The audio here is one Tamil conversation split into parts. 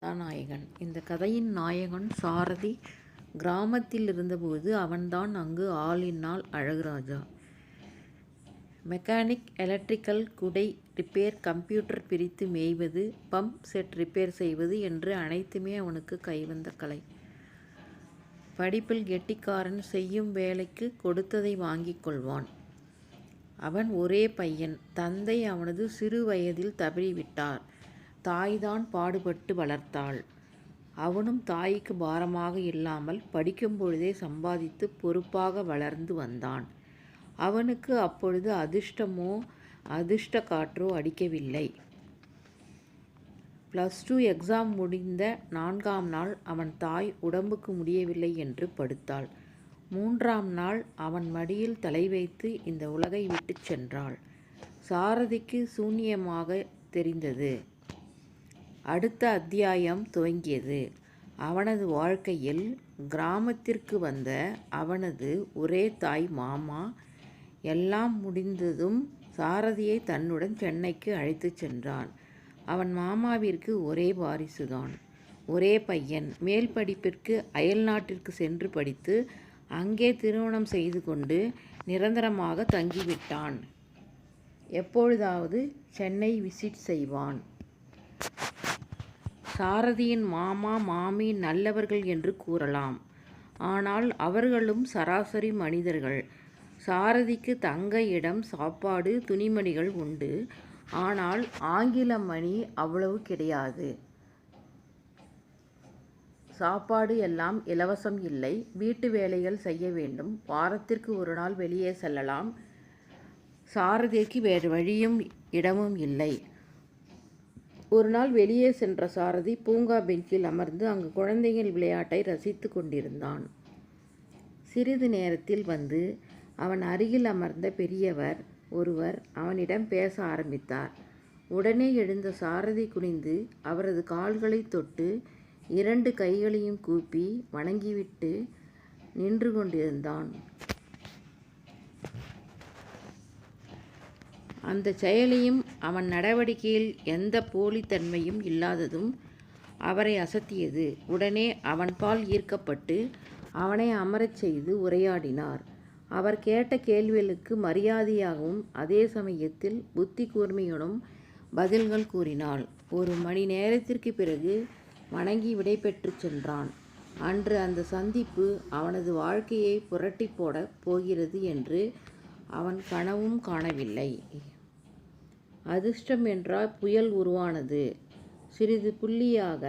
கதாநாயகன். இந்த கதையின் நாயகன் சாரதி. கிராமத்தில் இருந்தபோது அவன்தான் அங்கு ஆளினால் அழகுராஜா. மெக்கானிக், எலக்ட்ரிக்கல், குடை ரிப்பேர், கம்ப்யூட்டர் பிரித்து மேய்வது, பம்ப் செட் ரிப்பேர் செய்வது என்று அனைத்துமே அவனுக்கு கைவந்த கலை. படிப்பில் கெட்டிக்காரன். செய்யும் வேலைக்கு கொடுத்ததை வாங்கிக் கொள்வான். அவன் ஒரே பையன். தந்தை அவனது சிறு வயதில் தவறிவிட்டார். தாய்தான் பாடுபட்டு வளர்த்தாள். அவனும் தாய்க்கு பாரமாக இல்லாமல் படிக்கும் பொழுதே சம்பாதித்து பொறுப்பாக வளர்ந்து வந்தான். அவனுக்கு அப்பொழுது அதிர்ஷ்டமோ அதிர்ஷ்ட காற்றோ அடிக்கவில்லை. +2 எக்ஸாம் முடிந்த 4ஆம் நாள் அவன் தாய் உடம்புக்கு முடியவில்லை என்று படுத்தாள். 3ஆம் நாள் அவன் மடியில் தலை வைத்து இந்த உலகை விட்டுச் சென்றாள். சாரதிக்கு சூன்யமாக தெரிந்தது. அடுத்த அத்தியாயம் துவங்கியது. அவனது வாழ்க்கையில் கிராமத்திற்கு வந்த அவனது ஒரே தாய் மாமா. எல்லாம் முடிந்ததும் சாரதியை தன்னுடன் சென்னைக்கு அழைத்துச் சென்றான். அவன் மாமாவிற்கு ஒரே வாரிசுதான். ஒரே பையன். மேல் படிப்பிற்கு அயல் நாட்டிற்கு சென்று படித்து அங்கே திருமணம் செய்து கொண்டு நிரந்தரமாக தங்கிவிட்டான். எப்பொழுதாவது சென்னை விசிட் செய்வான். சாரதியின் மாமா மாமி நல்லவர்கள் என்று கூறலாம். ஆனால் அவர்களும் சராசரி மனிதர்கள். சாரதிக்கு தங்க இடம், சாப்பாடு, துணிமணிகள் உண்டு. ஆனால் ஆங்கில மணி அவ்வளவு கிடையாது. சாப்பாடு எல்லாம் இலவசம் இல்லை. வீட்டு வேலைகள் செய்ய வேண்டும். வாரத்திற்கு ஒரு நாள் வெளியே செல்லலாம். சாரதிக்கு வேறு வழியும் இடமும் இல்லை. ஒரு நாள் வெளியே சென்ற சாரதி பூங்கா பெஞ்சில் அமர்ந்து அங்கு குழந்தைகள் விளையாட்டை ரசித்து கொண்டிருந்தான். சிறிது நேரத்தில் வந்து அவன் அருகில் அமர்ந்த பெரியவர் ஒருவர் அவனிடம் பேச ஆரம்பித்தார். உடனே எழுந்த சாரதி குனிந்து அவரது கால்களை தொட்டு 2 கைகளையும் கூப்பி வணங்கிவிட்டு நின்று கொண்டிருந்தான். அந்த செயலையும் அவன் நடவடிக்கையில் எந்த போலித்தன்மையும் இல்லாததும் அவரை அசத்தியது. உடனே அவன்பால் ஈர்க்கப்பட்டு அவனை அமரச் செய்து உரையாடினார். அவர் கேட்ட கேள்விகளுக்கு மரியாதையாகவும் அதே சமயத்தில் புத்தி கூர்மையுடன் பதில்கள் கூறினாள். 1 மணி நேரத்திற்கு பிறகு வணங்கி விடைபெற்று சென்றான். அன்று அந்த சந்திப்பு அவனது வாழ்க்கையை புரட்டி போடப் போகிறது என்று அவன் கனவும் காணவில்லை. அதிர்ஷ்டம் என்றால் புயல் உருவானது. சிறிது புள்ளியாக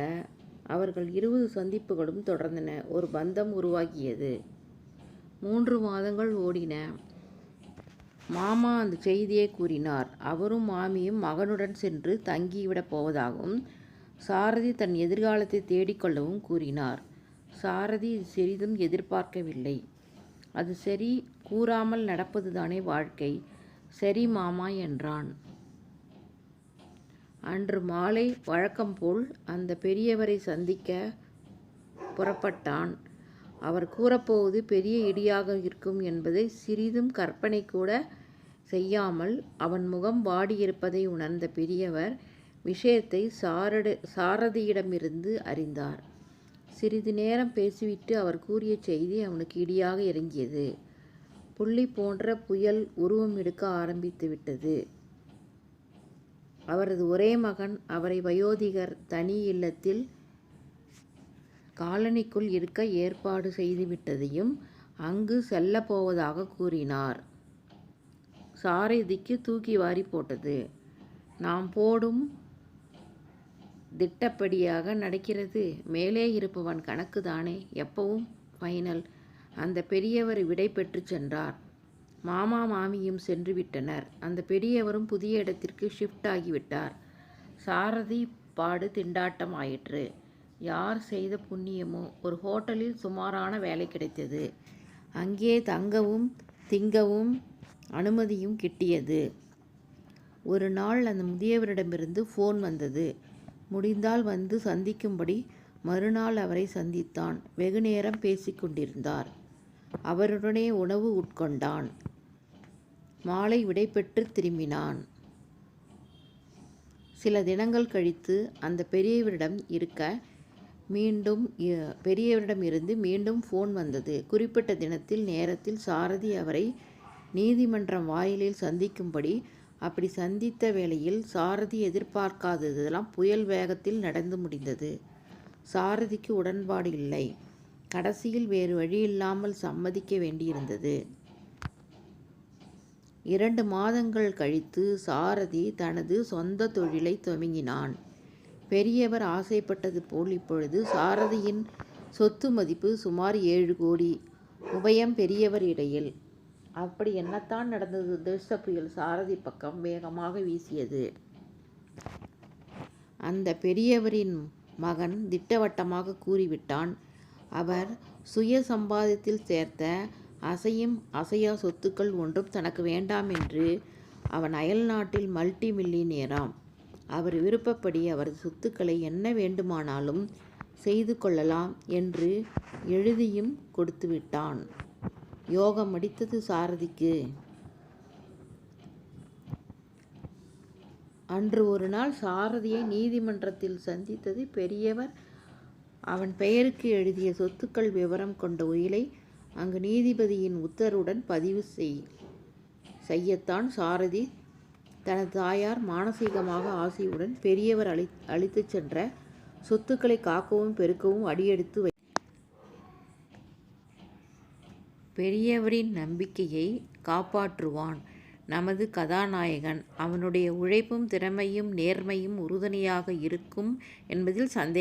அவர்கள் 20 சந்திப்புகளும் தொடர்ந்தன. ஒரு பந்தம் உருவாகியது. 3 மாதங்கள் ஓடின. மாமா அந்த செய்தியை கூறினார். அவரும் மாமியும் மகனுடன் சென்று தங்கிவிடப் போவதாகவும் சாரதி தன் எதிர்காலத்தை தேடிக்கொள்ளவும் கூறினார். சாரதி சிறிதும் எதிர்பார்க்கவில்லை. அது சரி, கூறாமல் நடப்பதுதானே வாழ்க்கை. சரி மாமா என்றான். அன்று மாலை வழக்கம்போல் அந்த பெரியவரை சந்திக்க புறப்பட்டான். அவர் கூறப்போவது பெரிய இடியாக இருக்கும் என்பதை சிறிதும் கற்பனை கூட செய்யாமல் அவன் முகம் வாடியிருப்பதை உணர்ந்த பெரியவர் விஷயத்தை சாரதியிடமிருந்து அறிந்தார். சிறிது நேரம் பேசிவிட்டு அவர் கூறிய செய்தி அவனுக்கு இடியாக இறங்கியது. புள்ளி போன்ற புயல் உருவம் எடுக்க ஆரம்பித்து விட்டது. அவரது ஒரே மகன் அவரை வயோதிகர் தனி இல்லத்தில் காலனிக்குள் இருக்க ஏற்பாடு செய்துவிட்டதையும் அங்கு செல்லப் போவதாக கூறினார். சாரதிக்கு தூக்கி வாரி போட்டது. நாம் போடும் திட்டப்படியாக நடக்கிறது. மேலே இருப்பவன் கணக்கு தானே எப்பவும் ஃபைனல். அந்த பெரியவர் விடை பெற்று சென்றார். மாமா மாமியும் சென்று விட்டனர். அந்த பெரியவரும் புதிய இடத்திற்கு ஷிஃப்ட் ஆகிவிட்டார். சாரதி பாடு திண்டாட்டம் ஆயிற்று. யார் செய்த புண்ணியமோ ஒரு ஹோட்டலில் சுமாரான வேலை கிடைத்தது. அங்கே தங்கவும் திங்கவும் அனுமதியும் கிட்டியது. ஒரு நாள் அந்த முதியவரிடமிருந்து ஃபோன் வந்தது. முடிந்தால் வந்து சந்திக்கும்படி. மறுநாள் அவரை சந்தித்தான். வெகுநேரம் பேசிக்கொண்டிருந்தார். அவருடனே உணவு உட்கொண்டான். மாலை விடைபெற்று திரும்பினான். சில தினங்கள் கழித்து அந்த பெரியவரிடம் இருந்து மீண்டும் ஃபோன் வந்தது. குறிப்பிட்ட தினத்தில் நேரத்தில் சாரதி அவரை நீதிமன்றம் வாயிலில் சந்திக்கும்படி. அப்படி சந்தித்த வேளையில் சாரதி எதிர்பார்க்காததெல்லாம் புயல் வேகத்தில் நடந்து முடிந்தது. சாரதிக்கு உடன்பாடு இல்லை. கடைசியில் வேறு வழியில்லாமல் சம்மதிக்க வேண்டியிருந்தது. 2 மாதங்கள் கழித்து சாரதி தனது சொந்த தொழிலை துவங்கினான். பெரியவர் ஆசைப்பட்டது போல் இப்பொழுது சாரதியின் சொத்து மதிப்பு சுமார் 7 கோடி. உபயம் பெரியவர் இடையில். அப்படி என்னத்தான் நடந்தது? தேச புயல் சாரதி பக்கம் வேகமாக வீசியது. அந்த பெரியவரின் மகன் திட்டவட்டமாக கூறிவிட்டான். அவர் சுய சம்பாதத்தில் சேர்த்த அசையும் அசையா சொத்துக்கள் ஒன்றும் தனக்கு வேண்டாம் என்று. அவன் அயல் நாட்டில் மல்டி மில்லியனியராம். அவர் விருப்பப்படி அவரது சொத்துக்களை என்ன வேண்டுமானாலும் செய்து கொள்ளலாம் என்று எழுதியும் கொடுத்துவிட்டான். யோகம் அடித்தது சாரதிக்கு. அன்று ஒரு நாள் சாரதியை நீதிமன்றத்தில் சந்தித்தது பெரியவர். அவன் பெயருக்கு எழுதிய சொத்துக்கள் விவரம் கொண்ட உயிலை அங்கு நீதிபதியின் உத்தரவுடன் பதிவு செய்யத்தான் சாரதி தனது தாயார் மானசீகமாக ஆசையுடன் பெரியவர் அளித்துச் சென்ற சொத்துக்களை காக்கவும் பெருக்கவும் அடியெடுத்து பெரியவரின் நம்பிக்கையை காப்பாற்றுவான் நமது கதாநாயகன். அவனுடைய உழைப்பும் திறமையும் நேர்மையும் உறுதுணையாக இருக்கும் என்பதில் சந்தேகம்